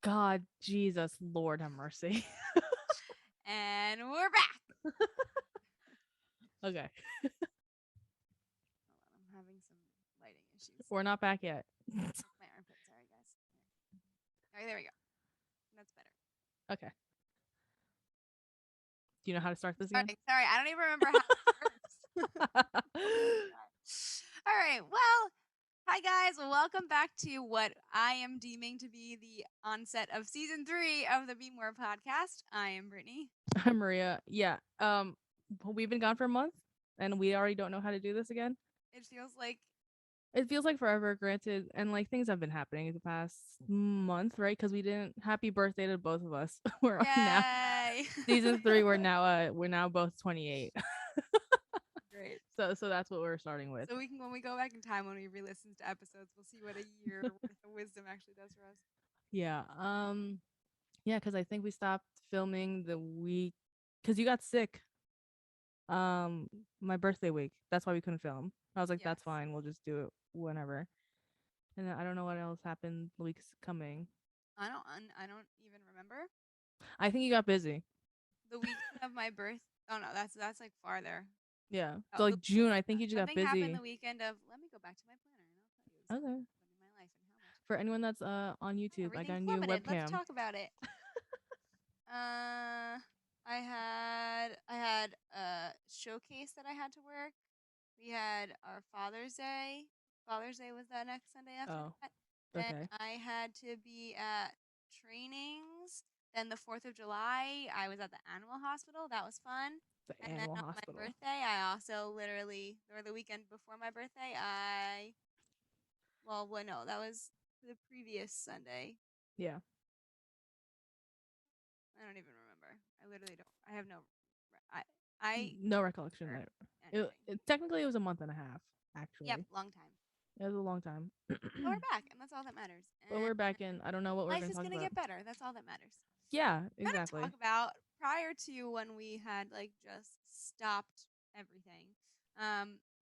God, Jesus, Lord have mercy. And we're back. Okay, Hold on, I'm having some lighting issues. we're not back yet. That's my armpit. Sorry, guys. All right, there we go. That's better. Okay. Do you know how to start this again? Starting. Sorry, I don't even remember how it works. All right. Well, hi guys. Welcome back to what I am deeming to be the onset of season 3 of the Be More podcast. I am Brittany. I'm Maria. Yeah. We've been gone for a month, and we already don't know how to do this again. It feels like It feels like forever, granted, and like things have been happening the past month, right? Because we didn't. Happy birthday to both of us. We're now yay. season 3. We're now both 28. Great. So that's what we're starting with. So we can when we go back in time when we re-listen to episodes, we'll see what a year worth of wisdom actually does for us. Yeah. Yeah, because I think we stopped filming the week because you got sick. Um, my birthday week. That's why we couldn't film. I was like, Yes. that's fine. We'll just do it whenever. And then I don't know what else happened the weeks coming. I don't even remember. I think you got busy. The weekend of my birth. Oh no, that's like farther. Yeah. Oh, So like June, I think you just got something happened busy. the weekend of. Let me go back to my planner and I'll tell you exactly Okay. what happened in my life and how much. For anyone that's on YouTube, I Everything got a new plummeted. Let's webcam. talk about it. I had a showcase that I had to work. We had our Father's Day. Father's Day was that next Sunday after Oh, that. Then okay. I had to be at trainings. Then the 4th of July, I was at the animal hospital. That was fun. The And then animal on my hospital. birthday, I also literally, or the weekend before my birthday, well, no, that was the previous Sunday. Yeah. I don't even remember. I literally don't. I have no. I No recollection remember there. anything. Technically it was a month and a half, Yep, actually. long time. It was a long time. But we're back, and that's all that matters. But And we're back in. I don't know what we're life gonna is talk gonna about. get better. That's all that matters. Yeah, I'm gonna talk exactly. about prior to when we had like just stopped everything.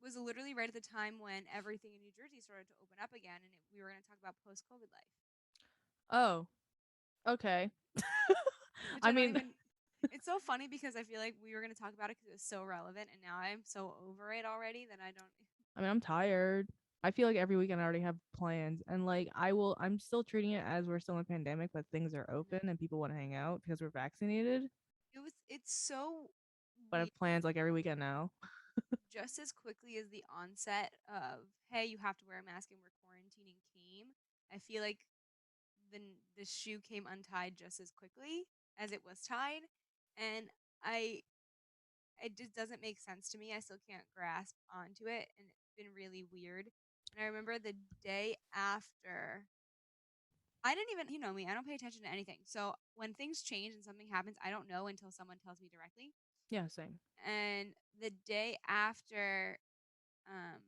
Was literally right at the time when everything in New Jersey started to open up again, and we were gonna talk about post-COVID life, Oh, okay. which I I don't mean, even. It's so funny because I feel like we were gonna talk about it because it was so relevant, and now I'm so over it already that I don't. I'm tired. I feel like every weekend I already have plans, and like I'm still treating it as we're still in a pandemic, but things are open and people want to hang out because we're vaccinated. It's so But I weird. have plans like every weekend now. Just as quickly as the onset of hey, you have to wear a mask and we're quarantining came, I feel like the the shoe came untied just as quickly as it was tied, and I it just doesn't make sense to me. I still can't grasp onto it, and it's been really weird. And I remember the day after. I didn't even, you know me, I don't pay attention to anything. So when things change and something happens, I don't know until someone tells me directly. Yeah, same. And the day after, um,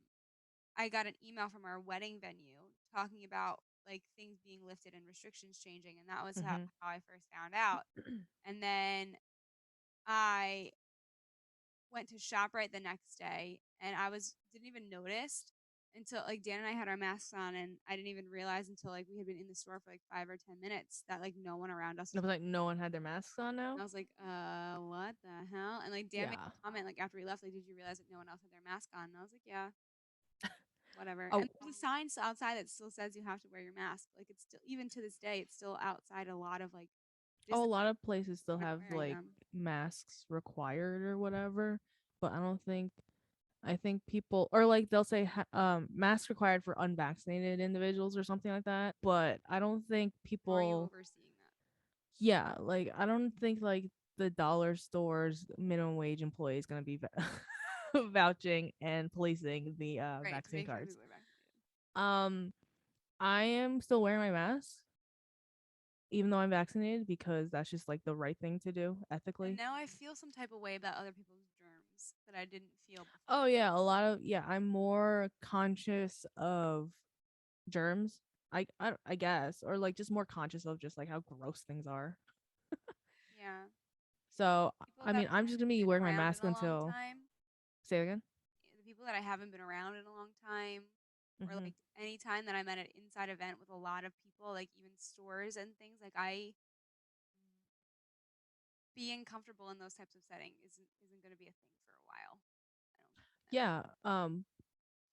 I got an email from our wedding venue talking about like things being lifted and restrictions changing, and that was Hmm. how I first found out. And then I went to ShopRite the next day, and I was didn't even notice until like Dan and I had our masks on, and I didn't even realize until like we had been in the store for like 5 or 10 minutes that like no one around us It was. was like no one had their masks on now. And I was like, what the hell? And like Dan made Yeah. a comment like after we left, like, did you realize that no one else had their mask on? And I was like, yeah, whatever. Oh, And there's a sign outside that still says you have to wear your mask. Like it's still even to this day, it's still outside a lot of like oh, a business lot of places still aren't have wearing like them. masks required or whatever, but I don't think. I think people or like they'll say mask required for unvaccinated individuals or something like that. But I don't think Or are you people. overseeing that? Yeah, like I don't think like the dollar stores minimum wage employee is gonna be vouching and policing the Right, to vaccine make sure cards. people are vaccinated. Um, I am still wearing my mask even though I'm vaccinated because that's just like the right thing to do And ethically. now I feel some type of way about other people's germs that I didn't feel Oh before. yeah, a lot of yeah. I'm more conscious of germs. I guess or like just more conscious of just like how gross things are. Yeah. So People I that mean, I I'm just gonna haven't be been wearing my around in mask a long until time, say it again. the people that I haven't been around in a long time, or Mhm. like anytime that I'm at an inside event with a lot of people, like even stores and things, like I being comfortable in those types of settings isn't going to be a thing for a while. I don't think.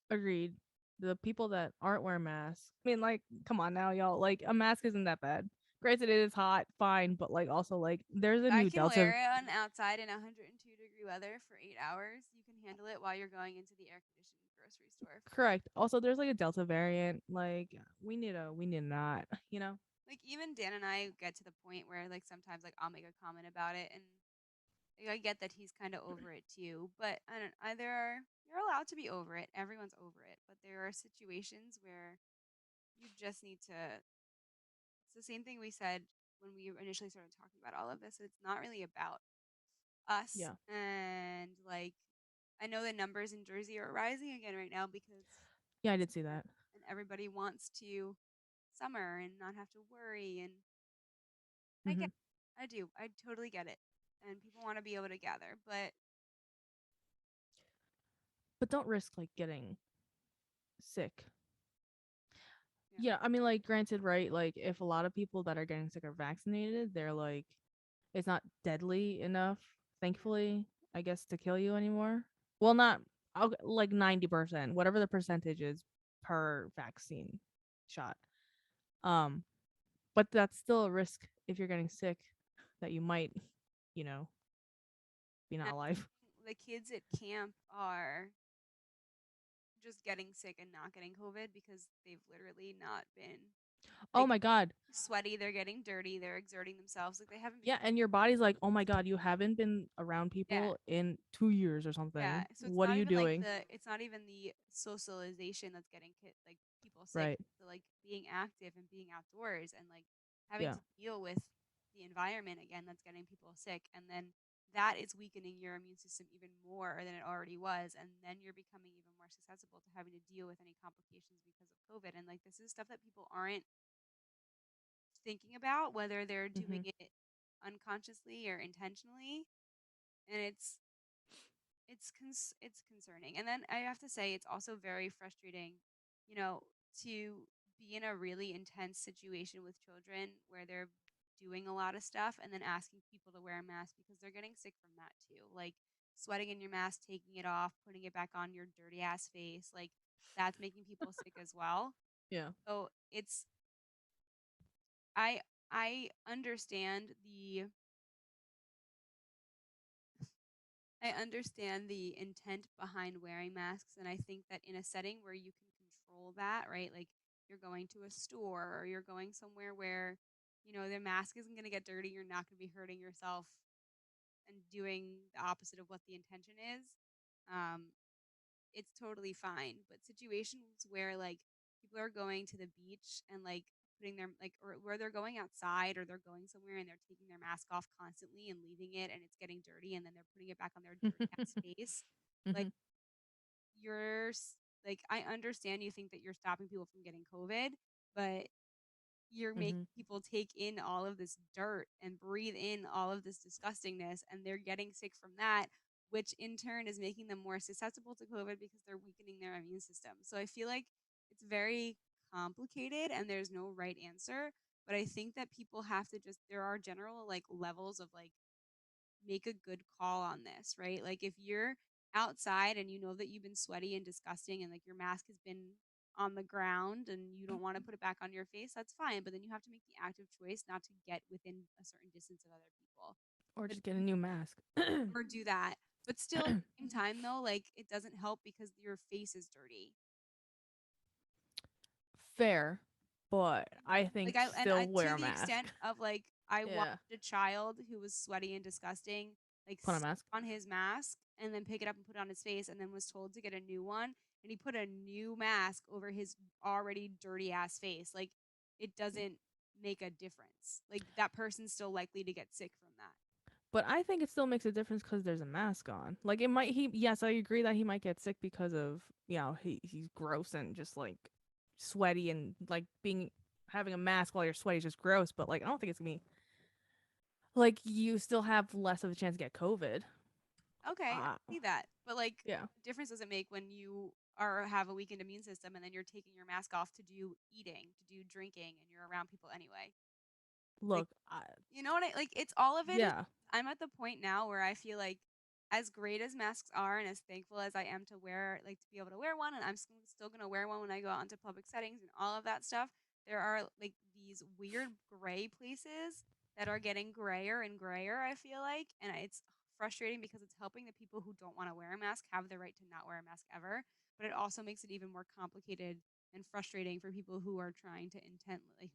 Yeah. Agreed. The people that aren't wearing masks. I mean, like, come on now, y'all. Like, a mask isn't that bad. Granted, it is hot, fine, but like, also like, there's a I new can Delta. wear it on outside in 102-degree weather for 8 hours. You can handle it while you're going into the air conditioned grocery store for Correct. Also, there's like a Delta variant. Like, we need not. You know. like even Dan and I get to the point where like sometimes like I'll make a comment about it and like, I get that he's kind of over it too, but I don't there are you're allowed to be over it. Everyone's over it, but there are situations where you just need to it's the same thing we said when we initially started talking about all of this. It's not really about us Yeah. and like I know the numbers in Jersey are rising again right now because Yeah, I it's did see summer that. and everybody wants to summer and not have to worry and I get Hmm. it. I do. I totally get it. And people want to be able to gather, but But don't risk like getting sick. yeah. Yeah, I mean, like, granted, right? Like, if a lot of people that are getting sick are vaccinated, they're like, it's not deadly enough, Yeah. thankfully, I guess, to kill you anymore. Well, not like 90%, whatever the percentage is per vaccine shot. Um, but that's still a risk if you're getting sick that you might, you know, be not And alive. the kids at camp are just getting sick and not getting COVID because they've literally not been Oh like my God. sweaty, they're getting dirty, they're exerting themselves. Like they haven't been Yeah, and your body's like, oh my God, you haven't been around yeah. people in 2 years or Yeah. something. So What are you doing? it's not even the socialization that's getting like people sick. Right. So like being active and being outdoors and like having Yeah. to deal with the environment again that's getting people sick and then that is weakening your immune system even more than it already was and then you're becoming even more susceptible to having to deal with any complications because of COVID and like this is stuff that people aren't thinking about whether they're Hmm. doing it unconsciously or intentionally and it's concerning. And then I have to say it's also very frustrating, you know, to be in a really intense situation with children where they're doing a lot of stuff and then asking people to wear a mask because they're getting sick from that too. Like sweating in your mask, taking it off, putting it back on your dirty ass face, like that's making people sick as well. Yeah. So it's I I understand the I understand the intent behind wearing masks, and I think that in a setting where you can control that, right? Like you're going to a store or you're going somewhere where, the mask isn't going to get dirty, you're not going to be hurting yourself and doing the opposite of what the intention is. Um, it's totally fine. But situations where like people are going to the beach and like putting their like or where they're going outside or they're going somewhere and they're taking their mask off constantly and leaving it and it's getting dirty and then they're putting it back on their dirty ass face. Like Hmm. you're like I understand you think that you're stopping people from getting COVID, but you're making Hmm. people take in all of this dirt and breathe in all of this disgustingness and they're getting sick from that which in turn is making them more susceptible to COVID because they're weakening their immune system. So I feel like it's very complicated and there's no right answer, but I think that people have to just there are general like levels of like make a good call on this, right? Like if you're outside and you know that you've been sweaty and disgusting and like your mask has been on the ground and you don't want to put it back on your face, that's fine. But then you have to make the active choice not to get within a certain distance of other people. Or But just get a new mask. or do that. But still at the same time though, like it doesn't help because your face is dirty. Fair, but I Like think I and still to wear a the extent mask. of like I watched Yeah. a child who was sweaty and disgusting like Put on a sit mask. on his mask and then pick it up and put it on his face and then was told to get a new one and he put a new mask over his already dirty ass face. Like it doesn't make a difference. Like that person's still likely to get sick from that. But I think it still makes a difference because there's a mask on. Like it might he yes, I agree that he might get sick because of he's gross and just like sweaty and like being having a mask while you're sweaty is just gross. But like I don't think it's gonna be like you still have less of a chance to get COVID. Okay, I Uh see that. But like yeah. the difference does it make when you or have a weakened immune system, and then you're taking your mask off to do eating, to do drinking, and you're around people anyway. Like, Look, you know what I like? It's all of it is. yeah. I'm at the point now where I feel like, as great as masks are, and as thankful as I am to wear, like to be able to wear one, and I'm still gonna wear one when I go out into public settings and all of that stuff. There are like these weird gray places that are getting grayer and grayer. I feel like, and it's frustrating because it's helping the people who don't want to wear a mask have the right to not wear a mask ever, but it also makes it even more complicated and frustrating for people who are trying to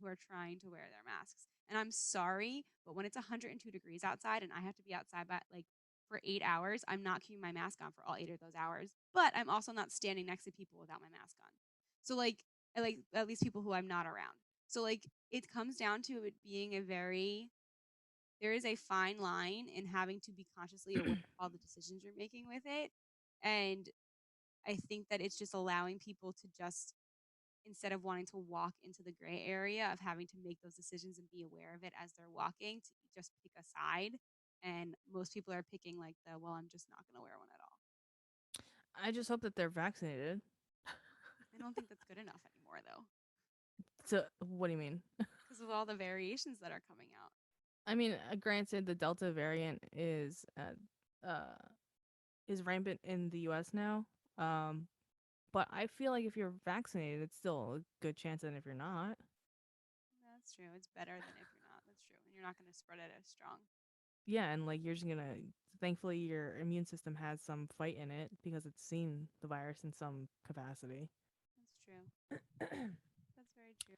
who are trying to wear their masks. And I'm sorry, but when it's 102 degrees outside and I have to be outside by like for 8 hours, I'm not keeping my mask on for all 8 of those hours. But I'm also not standing next to people without my mask on. So like at least people who I'm not around. So like it comes down to it being a very there is a fine line in having to be consciously aware of all the decisions you're making with it. And I think that it's just allowing people to just, instead of wanting to walk into the gray area of having to make those decisions and be aware of it as they're walking, to just pick a side. And most people are picking like the, well, I'm just not going to wear one at all. I just hope that they're vaccinated. I don't think that's good enough anymore though, So, what do you mean? because of all the variations that are coming out. I mean, granted, the Delta variant is rampant in the U.S. now. Um, but I feel like if you're vaccinated, it's still a good chance than if you're not. That's true. It's better than if you're not. That's true. And you're not going to spread it as strong. Yeah, and like you're just gonna. Thankfully, your immune system has some fight in it because it's seen the virus in some capacity. That's true. That's very true.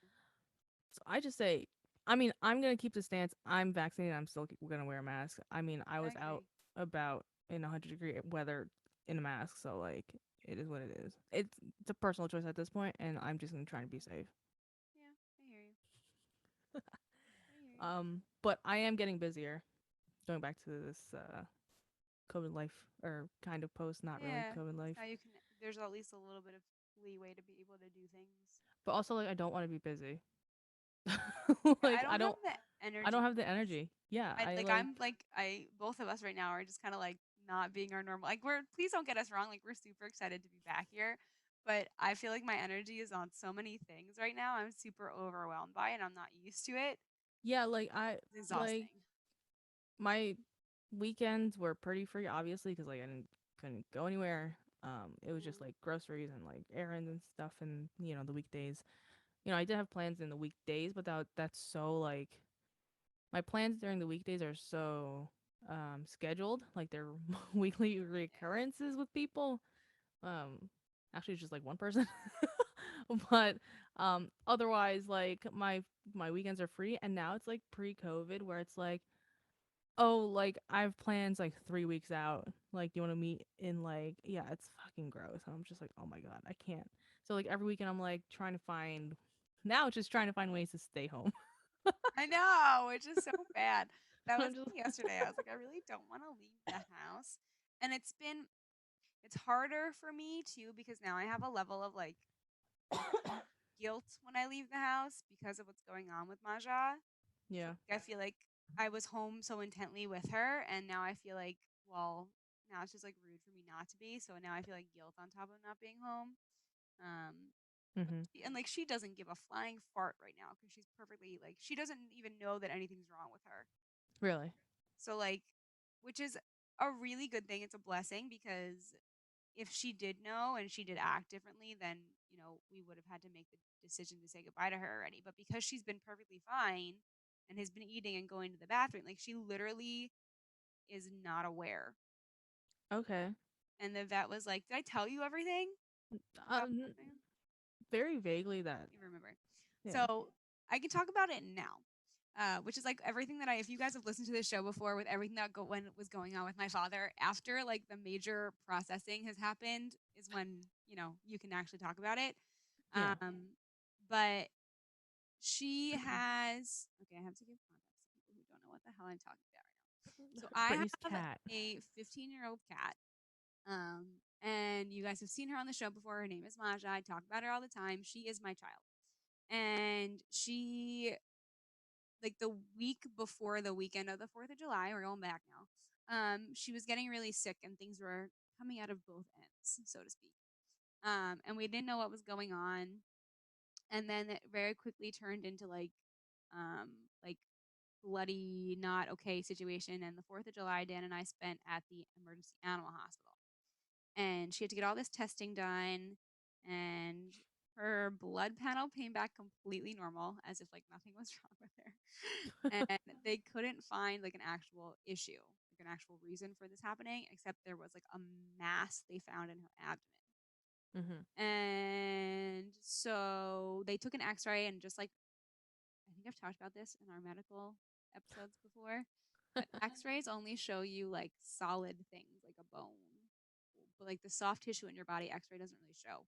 So I just say, I mean, I'm gonna keep the stance. I'm vaccinated. I'm still gonna wear a mask. I mean, I I was out agree. about in 100-degree weather in a mask, so like it is what it is. It's a personal choice at this point, and I'm just gonna try to be safe. Yeah, I hear you. I hear you. But I am getting busier. Going back to this COVID life or kind of post, not really Yeah, COVID it's life. how you can. There's at least a little bit of leeway to be able to do things. But also like I don't want to be busy. Yeah, I Like don't have the I don't energy have for the this. energy. Yeah, I I like like I'm like I both of us right now are just kind of like not being our normal. Like we're please don't get us wrong. Like we're super excited to be back here, but I feel like my energy is on so many things right now. I'm super overwhelmed by it. I'm not used to it. yeah, like I It's like exhausting. my weekends were pretty free obviously because like I didn't couldn't go anywhere. It was just Hmm. like groceries and like errands and stuff and the weekdays. I did have plans in the weekdays, but that's so like my plans during the weekdays are so scheduled, like they're weekly Yeah. recurrences with people. Um Actually it's just like one person. But otherwise like my weekends are free and now it's like pre-COVID where it's like, oh, like I have plans like 3 weeks out. Like, do you want to meet in like, yeah, it's fucking gross. And I'm just like, oh my God, I can't. So like every weekend I'm like trying to find now just trying to find ways to stay home. I know, which is so bad. That was I'm just me yesterday. I was like, I really don't want to leave the house. And it's harder for me too because now I have a level of like guilt when I leave the house because of what's going on with Maja. So yeah. like, I feel like I was home so intently with her, and now I feel like, well, now it's just like rude for me not to be. So now I feel like guilt on top of not being home. Um, Mhm. and like she doesn't give a flying fart right now because she's perfectly like she doesn't even know that anything's wrong with her. Really. So like, which is a really good thing. It's a blessing because if she did know and she did act differently, then we would have had to make the decision to say goodbye to her already. But because she's been perfectly fine and has been eating and going to the bathroom, like she literally is not aware. Okay. And the vet was like, "Did I tell you everything Uh, about n- something?" Very vaguely that. You remember. Yeah. So I can talk about it now. Which is like everything that if you guys have listened to this show before with everything that when it was going on with my father, after like the major processing has happened is when, you can actually talk about it. Yeah. But she has, okay, I have to give context to people who don't know what the hell I'm talking about right now. So I Brittany's have cat. a 15-year-old cat. And you guys have seen her on the show before. Her name is Maja. I talk about her all the time. She is my child. And she, like the week before the weekend of the 4th of July, we're going back now. She was getting really sick and things were coming out of both ends, so to speak. And we didn't know what was going on. And then it very quickly turned into um, like bloody, not okay situation. And the 4th of July, Dan and I spent at the emergency animal hospital. And she had to get all this testing done. And her blood panel came back completely normal, as if like nothing was wrong with her. And they couldn't find like an actual issue, like an actual reason for this happening, except there was like a mass they found in her abdomen. Mhm. And so they took an x-ray, and just like I think I've talked about this in our medical episodes before, but x-rays only show you like solid things like a bone, but like the soft tissue in your body, x-ray doesn't really show.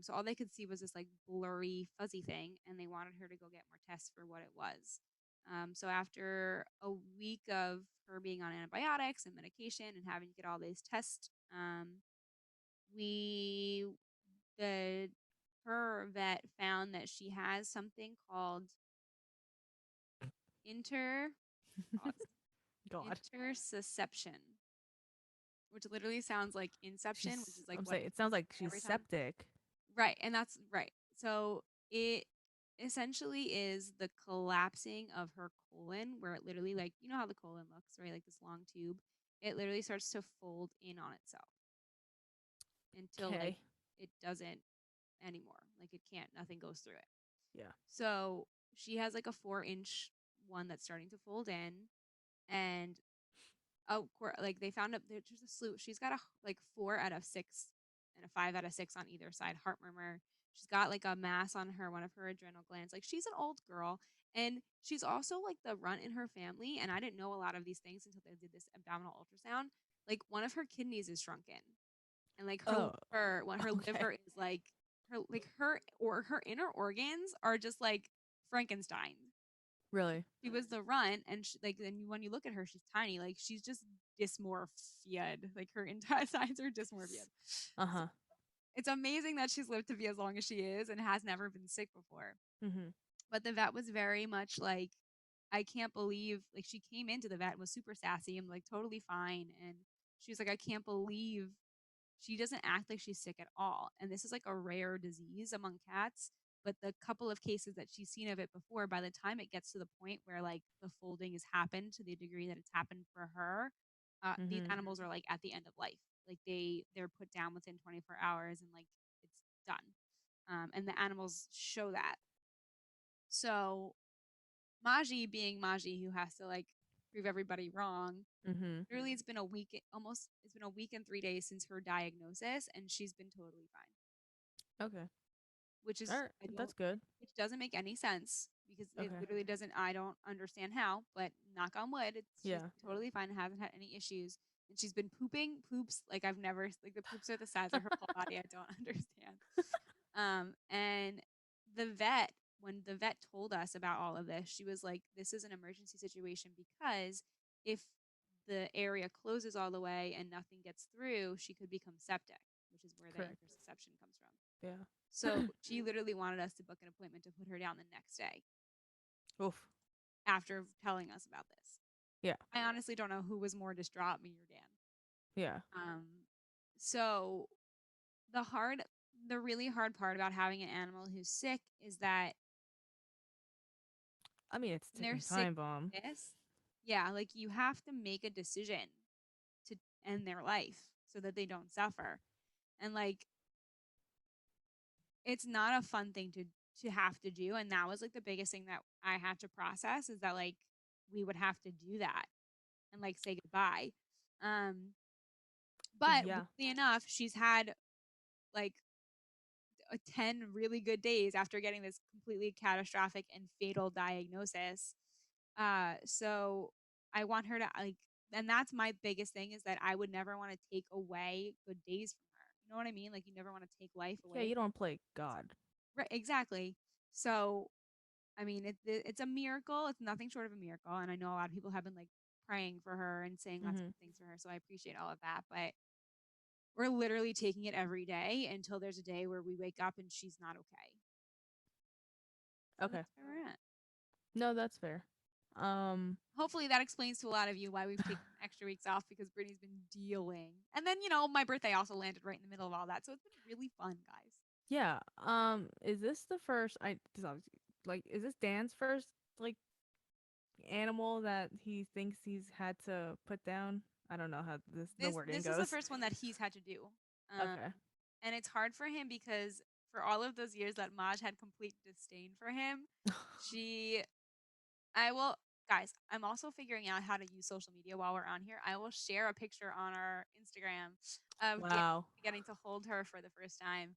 So all they could see was this like blurry fuzzy thing, and they wanted her to go get more tests for what it was. So after a week of her being on antibiotics and medication and having to get all these tests, we the her vet found that she has something called inter pause, God. intersusception, which literally sounds like inception, which She's is like I'm what saying it sounds happens like she's every time. septic. Right, and that's right. So it essentially is the collapsing of her colon, where it literally, like, you know how the colon looks, right? Like this long tube. It literally starts to fold in on itself until like Okay. it doesn't anymore. Like it can't, nothing goes through it. Yeah. So she has like a 4-inch one that's starting to fold in, and oh, like they found up there's a slew. She's got a like 4 out of 6 and a 5 out of 6 on either side heart murmur. She's got like a mass on her one of her adrenal glands. Like she's an old girl, and she's also like the runt in her family. And I didn't know a lot of these things until they did this abdominal ultrasound. Like one of her kidneys is shrunken, and like her Oh. liver, when her Okay. liver is like her inner organs are just like Frankenstein. Really? She was the runt, and like then when you look at her, she's tiny. Like she's just dysmorphied. Like her entire sides are dysmorphied. Uh So huh. it's amazing that she's lived to be as long as she is and has never been sick before. Mhm. But the vet was very much like, I can't believe, like she came into the vet and was super sassy and like totally fine, and she was like, I can't believe she doesn't act like she's sick at all. And this is like a rare disease among cats. But the couple of cases that she's seen of it before, by the time it gets to the point where like the folding has happened to the degree that it's happened for her, these Mhm. animals are like at the end of life. Like they're put down within 24 hours and like it's done. And the animals show that. So Maji, being Maji, who has to like prove everybody wrong, Mhm. literally, it's been a week, almost, it's been a week and 3 days since her diagnosis, and she's been totally fine, Okay. which All is, right. I don't, That's good. which doesn't make any sense because it Okay. literally doesn't, I don't understand how, but knock on wood, she's Yeah. totally fine and hasn't had any issues. And she's been pooping poops like I've never, like the poops are the size of her whole body. I don't understand. And the vet, when the vet told us about all of this, she was like, this is an emergency situation because if the area closes all the way and nothing gets through, she could become septic, which is where the Correct. interception comes from. Yeah. So she literally wanted us to book an appointment to put her down the next day Oof. after telling us about this. Yeah. I honestly don't know who was more distraught, me or Dan. Yeah. So the hard, the really hard part about having an animal who's sick is that I mean, it's a when they're ticking sick time bomb. like this, yeah, like you have to make a decision to end their life so that they don't suffer. And like it's not a fun thing to have to do. And that was like the biggest thing that I had to process is that like we would have to do that and like say goodbye. Um, but Yeah. weirdly enough, she's had like 10 really good days after getting this completely catastrophic and fatal diagnosis. So I want her to like, and that's my biggest thing is that I would never want to take away good days from her. You know what I mean? Like you never want to take life Yeah. away. You don't play God. Right, exactly. So I mean, it's a miracle. It's nothing short of a miracle, and I know a lot of people have been like praying for her and saying lots of Mhm. good things for her. So I appreciate all of that. But we're literally taking it every day until there's a day where we wake up and she's not okay. So Okay. that's where we're at. No, that's fair. Hopefully that explains to a lot of you why we've taken extra weeks off because Brittany's been dealing. And then, my birthday also landed right in the middle of all that. So it's been really fun, guys. Yeah. Is this the first? This obviously, like, is this Dan's first like animal that he thinks he's had to put down? I don't know how the wording This is the goes. first one that he's had to do. Um, Okay. and it's hard for him because for all of those years that Maj had complete disdain for him, she I will, guys, I'm also figuring out how to use social media while we're on here. I will share a picture on our Instagram of Dan Wow. getting to hold her for the first time,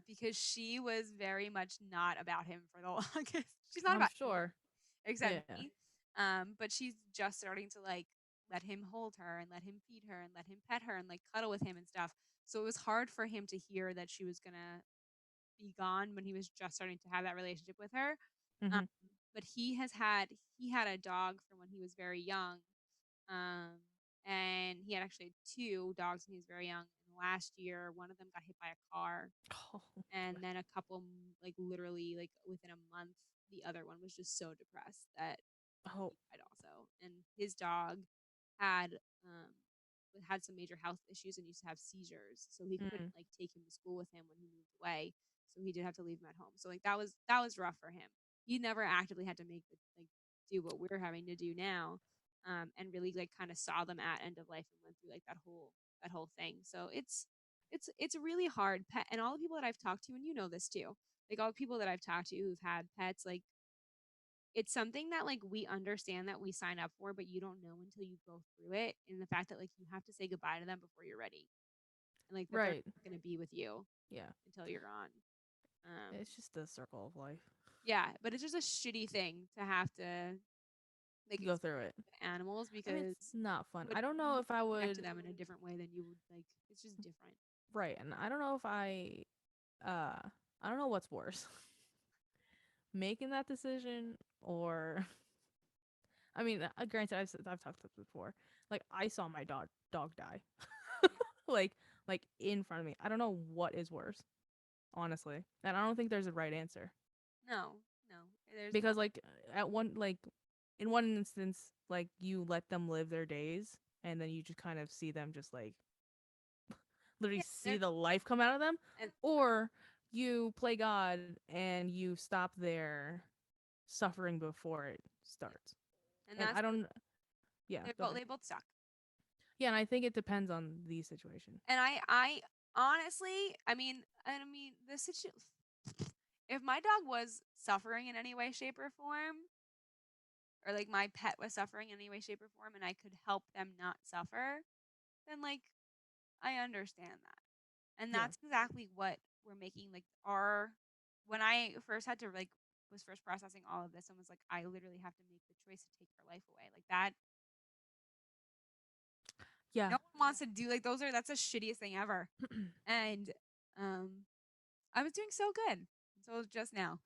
because she was very much not about him for the longest. She's not I'm about anyone sure. except Yeah. me. But she's just starting to like let him hold her and let him feed her and let him pet her and like cuddle with him and stuff. So it was hard for him to hear that she was gonna be gone when he was just starting to have that relationship with her. Um, Mhm. but he had a dog from when he was very young, um, and he had actually two dogs when he was very young. And last year, one of them got hit by a car, Oh and boy. then a couple, like literally, like within a month, the other one was just so depressed that Oh. he died also. And his dog had um had some major health issues and used to have seizures, so he couldn't Mm. like take him to school with him when he moved away. So he did have to leave him at home. So like that was rough for him. He never actively had to make the like do what we're having to do now, and really like kind of saw them at end of life and went through like that whole thing. So it's really hard. Pet and all the people that I've talked to, and you know this too, like all the people that I've talked to who've had pets, like it's something that like we understand that we sign up for, but you don't know until you go through it. And the fact that like you have to say goodbye to them before you're ready, and like that they're Right. not going to be with you Yeah. until you're gone. Um, It's just the circle of life. yeah, but it's just a shitty thing to have to like Go through experience it. with animals I mean, it's because not fun. but I don't know you if I connect to would. them in a different way than you would like. It's just different. Right, and I don't know if uh, I don't know what's worse, making that decision or, I mean, granted, I've talked about this before. Like, I saw my dog die, Yeah. like like in front of me. I don't know what is worse, honestly, and I don't think there's a right answer No, no, there's because not. like at one like in one instance, like you let them live their days, and then you just kind of see them just like literally Yeah, see the life come out of them, and or you play God and you stop their suffering before it yeah, starts. and And that's I don't, yeah, go ahead. they both suck. Yeah, and I think it depends on the situation. And I honestly, I mean, the situation. If my dog was suffering in any way, shape, or form, or like my pet was suffering in any way, shape, or form, and I could help them not suffer, then like I understand that. And Yeah. that's exactly what we're making like our when I first had to like was first processing all of this and was like, I literally have to make the choice to take her life away. Like that Yeah. no one wants to do like that's the shittiest thing ever. And um I was doing so good. So just now.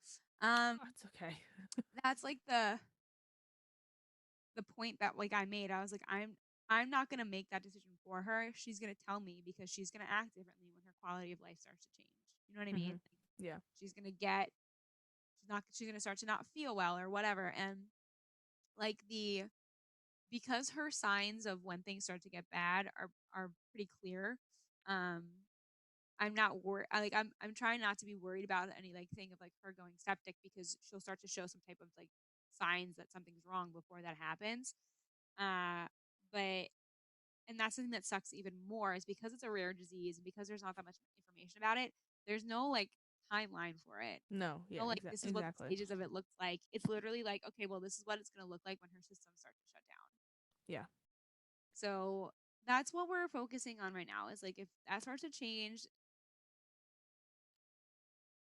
Um Oh, it's okay. that's like the point that like I made. I was like, I'm not gonna make that decision for her. She's gonna tell me because she's gonna act differently when her quality of life starts to change. You know what I mean? Hmm. Yeah. She's gonna get she's gonna start to not feel well or whatever. And like the because her signs of when things start to get bad are pretty clear. Um I'm not worried. I'm trying not to be worried about any like thing of like her going septic because she'll start to show some type of like signs that something's wrong before that happens. Uh, but and that's something that sucks even more is because it's a rare disease and because there's not that much information about it. There's no like timeline for it. No. Yeah. No, like this is what the Exactly. stages of it looks like. It's literally like okay, well, this is what it's gonna look like when her systems start to shut down. Yeah. So that's what we're focusing on right now. Is like if that starts to change,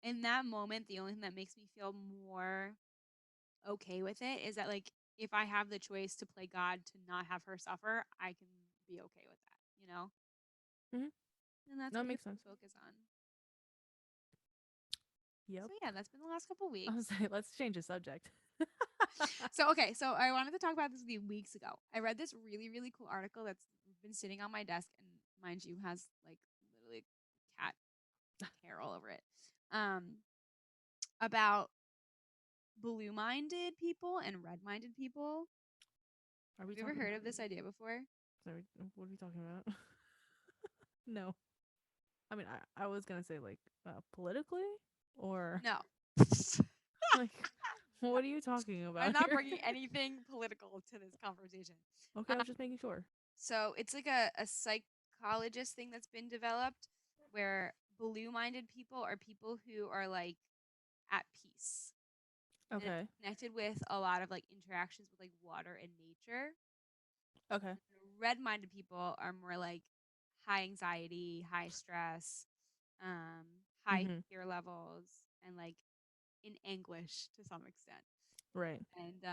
in that moment, the only thing that makes me feel more okay with it is that like if I have the choice to play God to not have her suffer, I can be okay with that. Hmm. And that's No, it what we're makes sense. gonna focus on. Yep. So yeah, that's been the last couple I was weeks. like, let's change the subject. So okay, so I wanted to talk about this with you weeks ago. I read this really, really cool article that's been sitting on my desk and mind you has like literally a cat hair all over it. Um about blue-minded people and red-minded people. Are we Have you ever talking? heard of this idea before? Sorry, what are we talking about? No. I mean, I was gonna say like politically or No. like what are you talking I'm about not here? bringing anything political to this conversation. Okay, I was just making sure. So it's like a psychologist thing that's been developed where blue-minded people are people who are like at peace. And it's Okay. connected with a lot of like interactions with like water and nature. Okay. Red-minded people are more like high anxiety, high stress, high Mhm. fear levels, and like in anguish to some extent. Right. And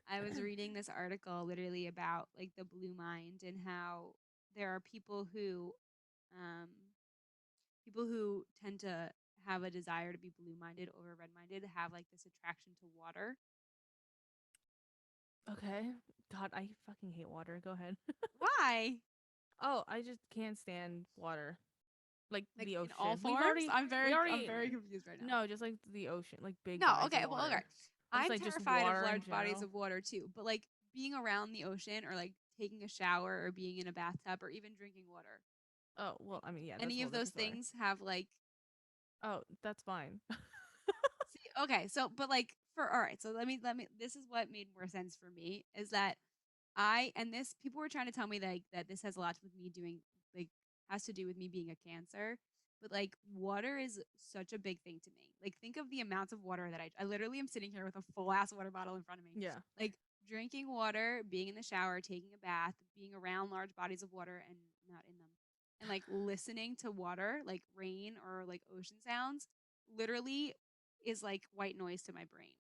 I was reading this article literally about like the blue mind and how there are um, people who tend to have a desire to be blue minded over red minded have like this attraction to water. Okay. God, I fucking hate water. Go ahead. Why? Oh, I just can't stand water. Like Like the in all ocean. forms? We I'm already very confused right now. no, just like the ocean, like big No, bodies of okay, well, okay. water. Or just I'm like just terrified of water in large bodies general. of water too, but like being around the ocean or like taking a shower or being in a bathtub or even drinking water. Oh, well, Like I mean, yeah, that's a any whole of those different story. things have like Oh, that's fine. see, okay, so but like for all right, so let me this is what made more sense for me is that I and this people were trying to tell me that that this has a lot with me doing like has to do with me being a cancer, but like water is such a big thing to me. Like think of the amounts of water that I literally am sitting here with a full ass water bottle in front of me. Yeah. Like drinking water, being in the shower, taking a bath, being around large bodies of water and not in them. And like listening to water, like rain or like ocean sounds, literally is like white noise to my brain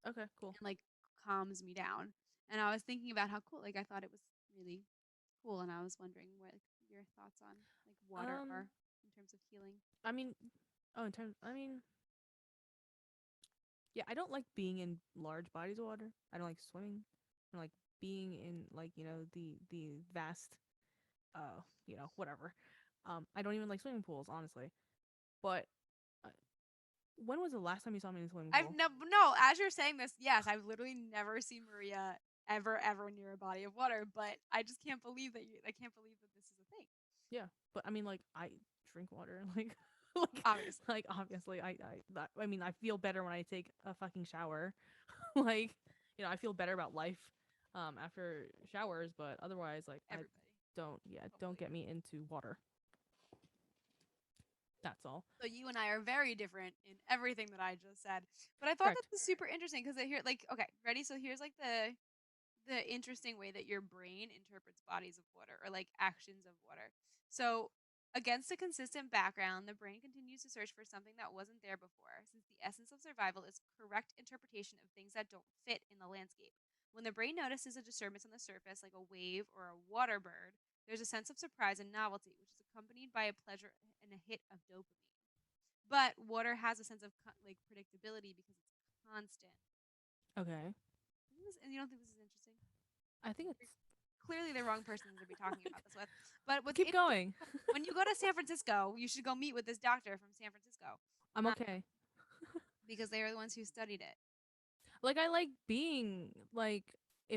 Okay, cool. and like calms me down. And I was thinking about how cool, like I thought it was really cool, and I was wondering what like, your thoughts on like water Um, are in terms of healing. I mean, oh, in terms, I mean, yeah, I don't like being in large bodies of water. I don't like swimming. I don't like being in like the vast, whatever. I don't even like swimming pools, honestly. But uh, when was the last time you saw me in a swimming I've pool? never no. As you're saying this, yes, I've literally never seen Maria ever near a body of water. But I just can't believe that you. I can't believe that this is a thing. Yeah, but I mean, like, I drink water, like, like, Obviously, like, obviously, I mean, I feel better when I take a fucking shower, like, I feel better about life, after showers, but otherwise, like, I everybody, don't, yeah, don't hopefully. get me into water. That's all. So you and I are very different in everything that I just said. But I thought that Correct. was super interesting because here, like, okay, ready? So here's like the interesting way that your brain interprets bodies of water or like actions of water. So, against a consistent background, the brain continues to search for something that wasn't there before, since the essence of survival is correct interpretation of things that don't fit in the landscape. When the brain notices a disturbance on the surface, like a wave or a water bird, there's a sense of surprise and novelty, which is accompanied by a pleasure and a hit of dopamine. But water has a sense of like predictability because it's constant. Okay. And you don't think this is interesting? I think it's. Clearly the wrong person to be talking about this with. But what's Keep interesting going. when you go to San Francisco, you should go meet with this doctor from San Francisco I'm uh, okay. because they are the ones who studied it. Like, I like being like,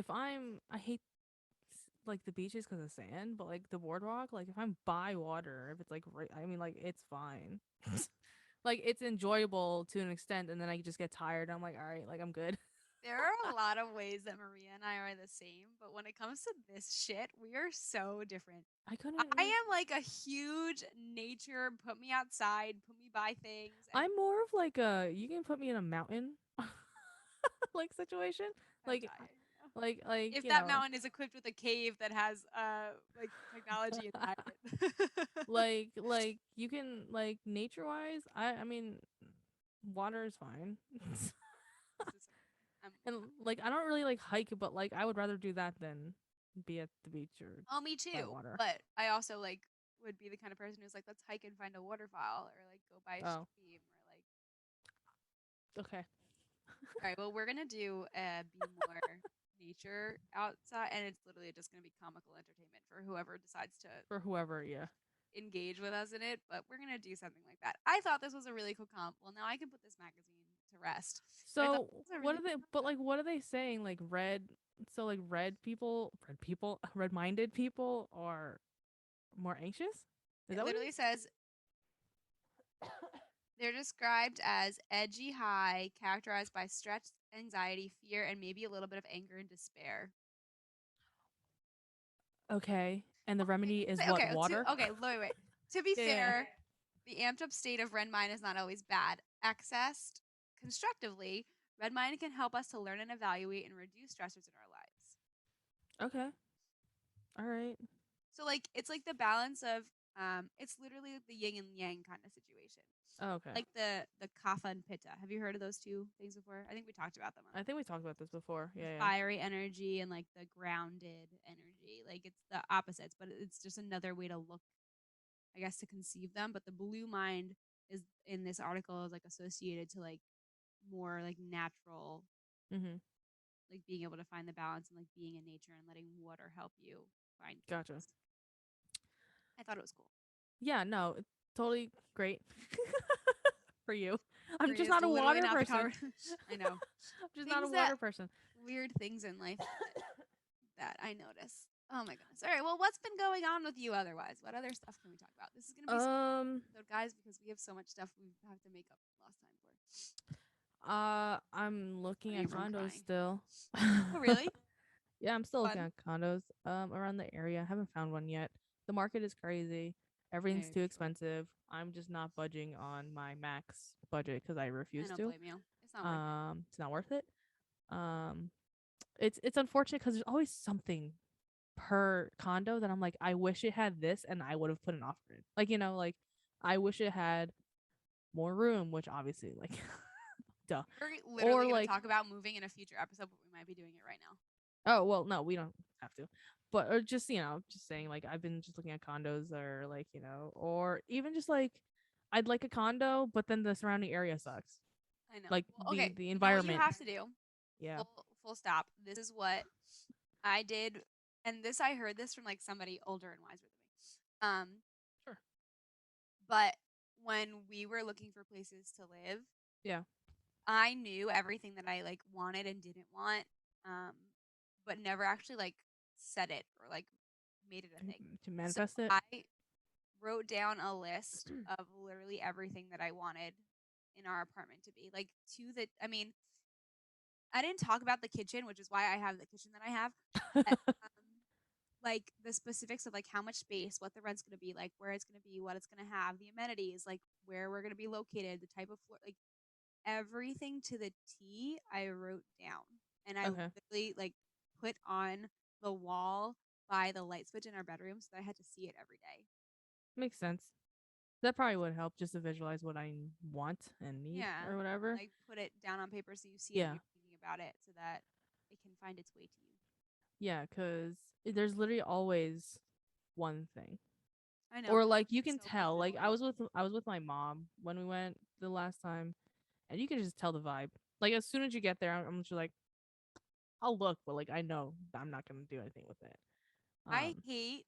I hate like the beaches because of sand, but like the boardwalk, like if I'm by water, if it's like right, I mean, like it's fine. Like it's enjoyable to an extent, and then I just get tired. I'm like, all right, like I'm good. There are a lot of ways that Maria and I are the same, but when it comes to this shit, we are so different. I couldn't I like. am like a huge nature, put me outside, put me by things, and I'm more of like a you can put me in a mountain like situation, I would like die. Yeah. like If that mountain is equipped with a cave that has like technology inside it. like you can like nature wise. I mean, water is fine. This is And like I don't really like hike, but like I would rather do that than be at the beach or oh, me by too. water. But I also like would be the kind of person who's like, let's hike and find a waterfall or like go by a Oh, stream or like okay. all right, well we're gonna do be more nature outside and it's literally just gonna be comical entertainment for whoever decides to For whoever, yeah. engage with us in it, but we're gonna do something like that. I thought this was a really cool comp. Well now I can put this magazine to to rest. But I thought So this was a what really are good they? But concept. like, what are they saying? Like red. So like red people, red-minded people are more anxious. Is It that what literally says they're described as edgy high, characterized by stress, anxiety, fear, and maybe a little bit of anger and despair. it is? Okay. And the Okay, remedy is what? okay, Water. wait. To be Yeah. fair, the amped up state of red mind is not always bad. Accessed constructively, red mind can help us to learn and evaluate and reduce stressors in our lives. Okay. All right. So like it's like the balance of it's literally like the yin and yang kind of situation. Okay. Like the kapha and pitta. Have you heard of those two things before? I think we talked about them on I think we talked about this before. the Yeah. Yeah. fiery energy and like the grounded energy. Like it's the opposites, but it's just another way to look, I guess, to conceive them. But the blue mind is in this article is like associated to like more like natural, Mhm. like being able to find the balance and like being in nature and letting water help you find Gotcha. peace. I thought it was cool. Yeah. No. It's totally great for you. For I'm you, just it's not a literally water not the person. cover. I know I'm just not a things that water person. weird things in life that I notice. Oh my goodness. All right. Well, what's been going on with you otherwise? What other stuff can we talk about? This is going to be such Um. a episode, guys, because we have so much stuff we have to make up lost time for. I'm looking Refraining at from condos crying. still. Oh, really? Yeah, I'm still looking Fun. at condos around the area. I haven't found one yet. The market is crazy. Yeah, Everything's too true. expensive. I'm just not budging on my max budget because I I refuse don't to. blame you. It's not worth it. It's not worth it. Um, it's unfortunate because there's always something per condo that I'm like, I wish it had this, and I would have put an offer in. Like like I wish it had more room, which obviously like, duh. We're literally Or going to like, talk about moving in a future episode, but we might be doing it right now. oh well, no, we don't have to. But or just just saying like I've been just looking at condos or like or even just like I'd like a condo, but then the surrounding area sucks. I know. Like Well, the okay. the You know what you environment. have to do? Yeah. Full stop. This is what I did, and this I heard this from like somebody older and wiser than me. Sure. But when we were looking for places to live, Yeah. I knew everything that I like wanted and didn't want, um, but never actually like said it or like made it a thing. To So manifest it. I wrote down a list of literally everything that I wanted in our apartment to be like to the. I mean, I didn't talk about the kitchen, which is why I have the kitchen that I have. But, like the specifics of like how much space, what the rent's going to be, like where it's going to be, what it's going to have, the amenities, like where we're going to be located, the type of floor, like everything to the T I wrote down. And I Okay. literally like put on the wall by the light switch in our bedroom so that I had to see it every day. Makes sense. That probably would help just to visualize what I want and need Yeah. or And whatever. like put it down on paper so you see it and Yeah. you're thinking about it so that it can find its way to you. Yeah, because there's literally always one thing. I know. Or like you It's can so tell. Like frustrating. I was with my mom when we went the last time, and you can just tell the vibe. Like as soon as you get there, I'm just like, I'll look, but like I know I'm not gonna do anything with it. I Um. hate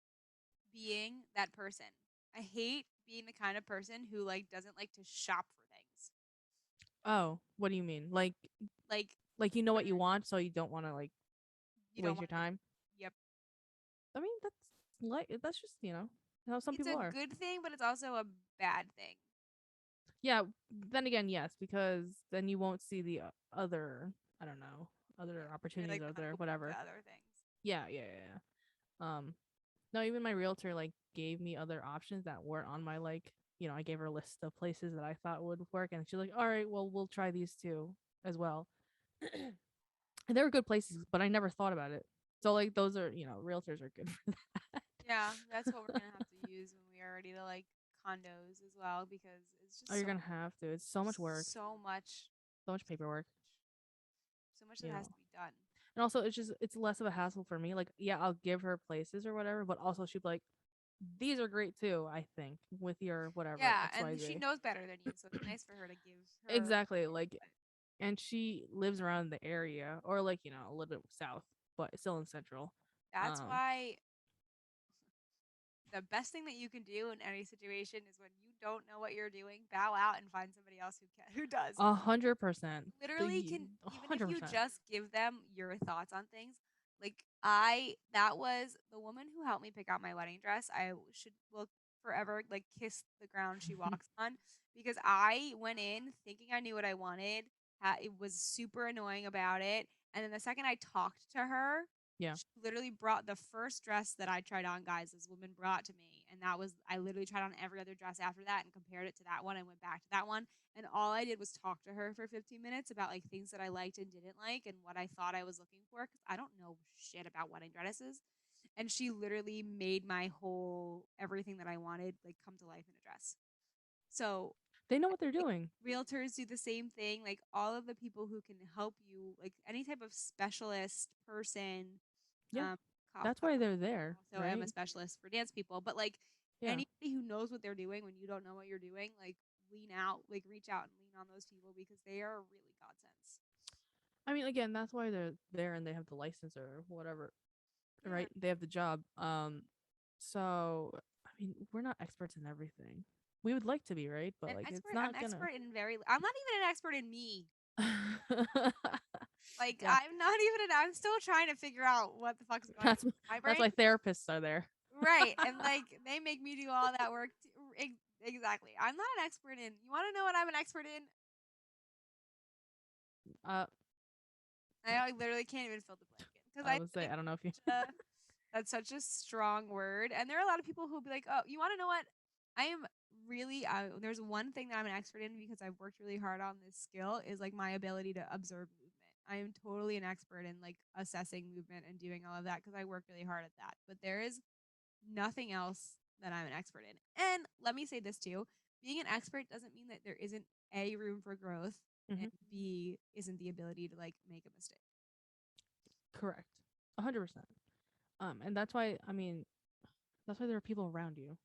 being that person. I hate being the kind of person who like doesn't like to shop for things. Oh, what do you mean? Like Like you know when what you want, so you don't want to like you don't waste your want to. time. Yep. I mean, that's just how some It's a people are. good thing, but it's also a bad thing. Yeah. Then again, yes, because then you won't see the other. I don't know, other Yeah. You're opportunities like out not there, open to whatever. other things. Yeah, yeah, yeah. No, even my realtor like gave me other options that weren't on my like. I gave her a list of places that I thought would work, and she's like, "All right, well, we'll try these two as well." And they were good places, but I never thought about it. So like those are realtors are good for that. Yeah, that's what we're gonna have to use when we are ready to like condos as well because it's Oh, just you're gonna have to. It's so much work, so much, so much paperwork. so much You that has know, to be done. and also it's less of a hassle for me. Like, yeah, I'll give her places or whatever, but also she'd be like, these are great too. I think with your whatever Yeah, X Y and she Z. knows better than you, so it's nice for her to give her. Exactly. Like, and she lives around the area or like a little bit south, but still in central. That's Um, why the best thing that you can do in any situation is when you don't know what you're doing, bow out and find somebody else who does. 100%. Literally The can, even if you 100%. just give them your thoughts on things. Like I that was the woman who helped me pick out my wedding dress. I should will forever like kiss the ground she walks on because I went in thinking I knew what I wanted. It was super annoying about it. And then the second I talked to her, Yeah. she literally brought the first dress that I tried on, guys, this woman brought to me. And that was, I literally tried on every other dress after that and compared it to that one and went back to that one. And all I did was talk to her for 15 minutes about like things that I liked and didn't like and what I thought I was looking for because I don't know shit about wedding dresses. And she literally made my whole everything that I wanted like come to life in a dress. So They know I what they're think doing. realtors do the same thing. Like all of the people who can help you, like any type of specialist person, Yeah. um, cop That's why cutter. they're I there, also am a right? specialist for dance people, but like Yeah. anybody who knows what they're doing when you don't know what you're doing, like lean out, like reach out and lean on those people because they are really godsends. I mean, again, that's why they're there and they have the license or whatever, Yeah, right? They have the job. So I mean, we're not experts in everything. We would like to be, right? But an like, it's expert. I'm not gonna. expert in very. I'm not even an expert in me. Like Yeah, I'm not even. I'm still trying to figure out what the fuck's going on that's in my that's brain. why therapists are there. Right. And like they make me do all that work. Exactly. I'm not an expert in. You want to know what I'm an expert in? Uh, I literally can't even fill the blanket because I I would feel say like I don't know if you. that's such a strong word. And there are a lot of people who'll be like, "Oh, you want to know what? I am really. There's one thing that I'm an expert in because I've worked really hard on this skill is like my ability to observe movement. I am totally an expert in like assessing movement and doing all of that because I work really hard at that. But there is nothing else that I'm an expert in. And let me say this too, being an expert doesn't mean that there isn't A, room for growth, and Hmm. B, isn't the ability to like make a mistake. Correct, 100%. And that's why I mean, that's why there are people around you